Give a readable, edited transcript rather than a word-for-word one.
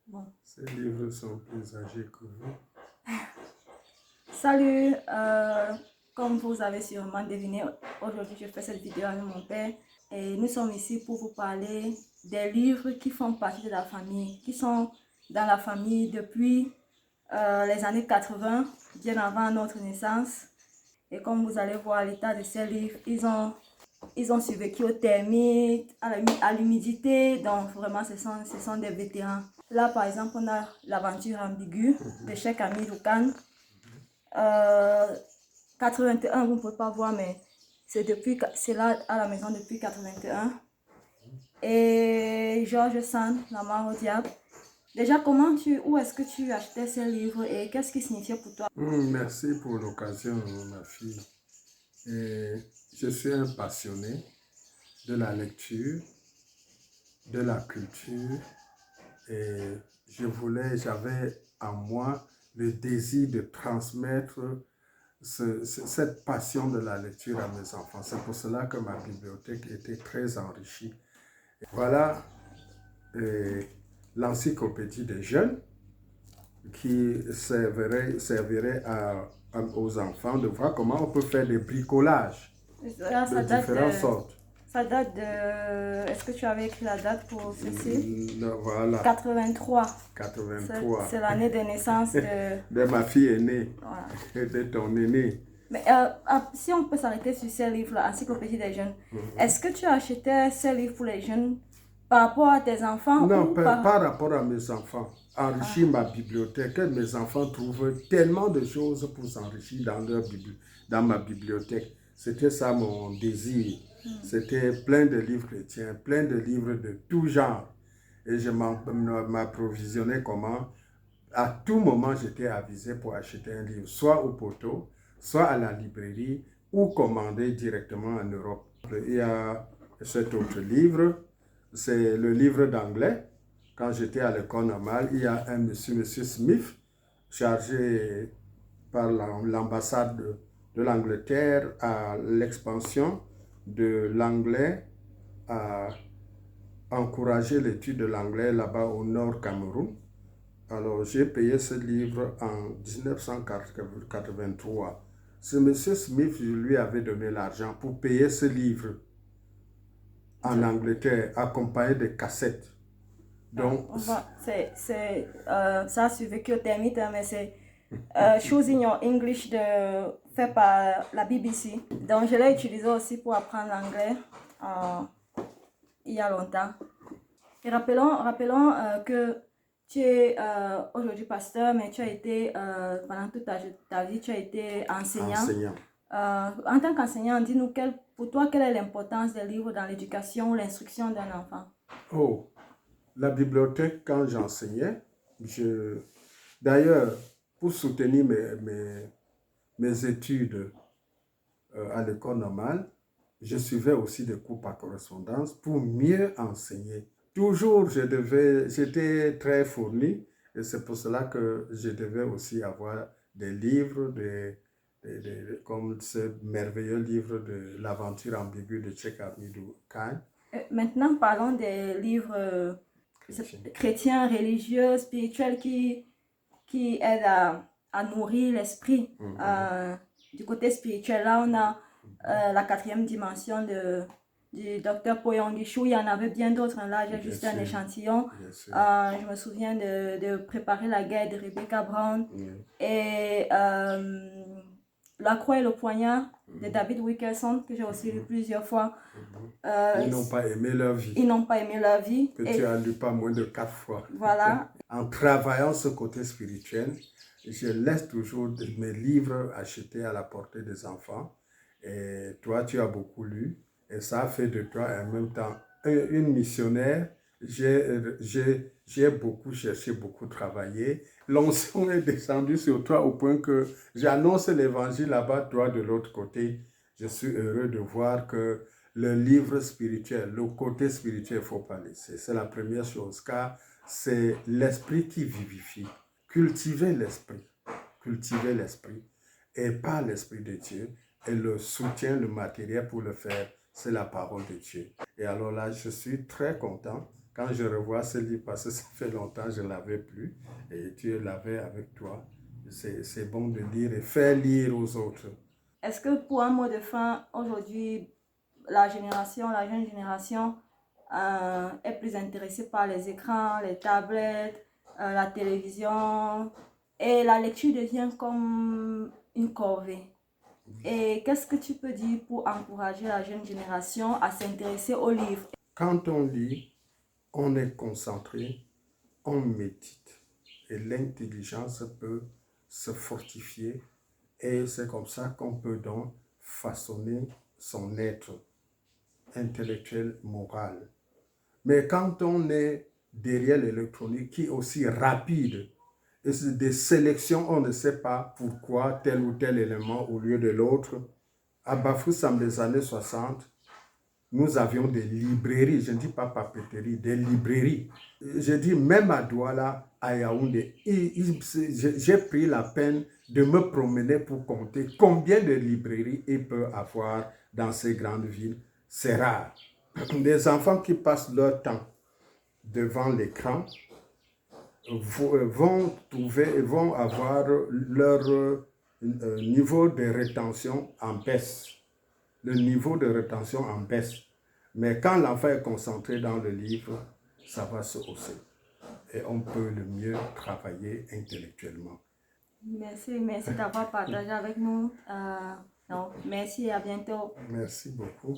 Bon. Ces livres sont plus âgés que vous. Salut, comme vous avez sûrement deviné, aujourd'hui je fais cette vidéo avec mon père et nous sommes ici pour vous parler des livres qui font partie de la famille, qui sont dans la famille depuis les années 80, bien avant notre naissance. Et comme vous allez voir l'état de ces livres, ils ont survécu aux termites, à l'humidité, donc vraiment ce sont des vétérans. Là par exemple on a l'aventure ambiguë de Cheikh Hamidou Loukan. 81, vous ne pouvez pas voir, mais c'est là à la maison depuis 81. Et Georges Sand, La mort au diable. Déjà, où est-ce que tu achetais ces livres et qu'est-ce qui signifiait pour toi? Merci pour l'occasion, ma fille. Et je suis un passionné de la lecture, de la culture, et j'avais en moi le désir de transmettre cette passion de la lecture à mes enfants. C'est pour cela que ma bibliothèque était très enrichie. Voilà l'encyclopédie des jeunes qui servirait aux enfants de voir comment on peut faire des bricolages de différentes sortes. Ça date de... Est-ce que tu avais écrit la date pour ceci? Voilà. 83. 83. C'est l'année de naissance de... de ma fille aînée. Voilà. Et de ton aîné. Mais si on peut s'arrêter sur ces livres-là, Encyclopédie des jeunes, est-ce que tu achetais ces livres pour les jeunes par rapport à tes enfants? Non, par rapport à mes enfants. Enrichir ma bibliothèque. Mes enfants trouvent tellement de choses pour s'enrichir dans ma bibliothèque. C'était ça mon désir. C'était plein de livres chrétiens, plein de livres de tout genre. Et je m'approvisionnais comment? À tout moment, j'étais avisé pour acheter un livre, soit au poteau, soit à la librairie, ou commander directement en Europe. Il y a cet autre livre, c'est le livre d'anglais. Quand j'étais à l'école normale, il y a un monsieur Smith, chargé par l'ambassade de l'Angleterre à l'expansion de l'anglais, à encourager l'étude de l'anglais là-bas au Nord Cameroun. Alors, j'ai payé ce livre en 1983. Ce monsieur Smith, je lui avais donné l'argent pour payer ce livre en Angleterre, accompagné de cassettes. Donc, ça a survécu au termite, mais c'est Choosing Your English fait par la BBC. Donc, je l'ai utilisé aussi pour apprendre l'anglais il y a longtemps. Et rappelons que tu es aujourd'hui pasteur, mais tu as été, pendant toute ta vie, tu as été enseignant. En tant qu'enseignant, dis-nous, pour toi, quelle est l'importance des livres dans l'éducation ou l'instruction d'un enfant? Oh, la bibliothèque, quand j'enseignais, d'ailleurs, pour soutenir mes études à l'école normale, je suivais aussi des cours par correspondance pour mieux enseigner. Toujours, j'étais très fourni et c'est pour cela que je devais aussi avoir des livres, comme ce merveilleux livre de l'aventure ambiguë de Cheikh Hamidou Loukan. Maintenant, parlons des livres chrétiens, religieux, spirituels qui aident à nourrir l'esprit. Du côté spirituel, là, on a la 4e dimension du docteur Poyon Guichou. Il y en avait bien d'autres. Là, j'ai juste un échantillon. Je me souviens de Préparer la guerre de Rebecca Brown. Et La croix et le poignard de David Wilkerson, que j'ai aussi lu plusieurs fois. Ils n'ont pas aimé leur vie. Ils n'ont pas aimé leur vie. Que tu as lu pas moins de 4 fois. Voilà. En travaillant ce côté spirituel, je laisse toujours mes livres achetés à la portée des enfants. Et toi, tu as beaucoup lu. Et ça a fait de toi en même temps une missionnaire. J'ai beaucoup cherché, beaucoup travaillé. L'onction est descendue sur toi au point que j'annonce l'évangile là-bas, toi de l'autre côté. Je suis heureux de voir que le livre spirituel, le côté spirituel, il ne faut pas laisser. C'est la première chose, car c'est l'esprit qui vivifie. Cultiver l'esprit et par l'esprit de Dieu, et le matériel pour le faire, c'est la parole de Dieu. Et alors là, je suis très content Quand je revois ce livre, parce que ça fait longtemps que je ne l'avais plus, et tu l'avais avec toi, c'est bon de lire et faire lire aux autres. Est-ce que pour un mot de fin, aujourd'hui, la jeune génération est plus intéressée par les écrans, les tablettes, la télévision, et la lecture devient comme une corvée? Et qu'est-ce que tu peux dire pour encourager la jeune génération à s'intéresser aux livres? Quand on lit, on est concentré, on médite et l'intelligence peut se fortifier et c'est comme ça qu'on peut donc façonner son être intellectuel, moral. Mais quand on est derrière l'électronique qui est aussi rapide, et c'est des sélections, on ne sait pas pourquoi tel ou tel élément au lieu de l'autre. À Bafoussam des années 60, nous avions des librairies, je ne dis pas papeterie, des librairies. Je dis même à Douala, à Yaoundé, j'ai pris la peine de me promener pour compter combien de librairies il peut avoir dans ces grandes villes. C'est rare. Les enfants qui passent leur temps devant l'écran vont avoir leur niveau de rétention en baisse. Le niveau de rétention en baisse. Mais quand l'enfant est concentré dans le livre, ça va se hausser. Et on peut le mieux travailler intellectuellement. Merci d'avoir partagé avec nous. Merci et à bientôt. Merci beaucoup.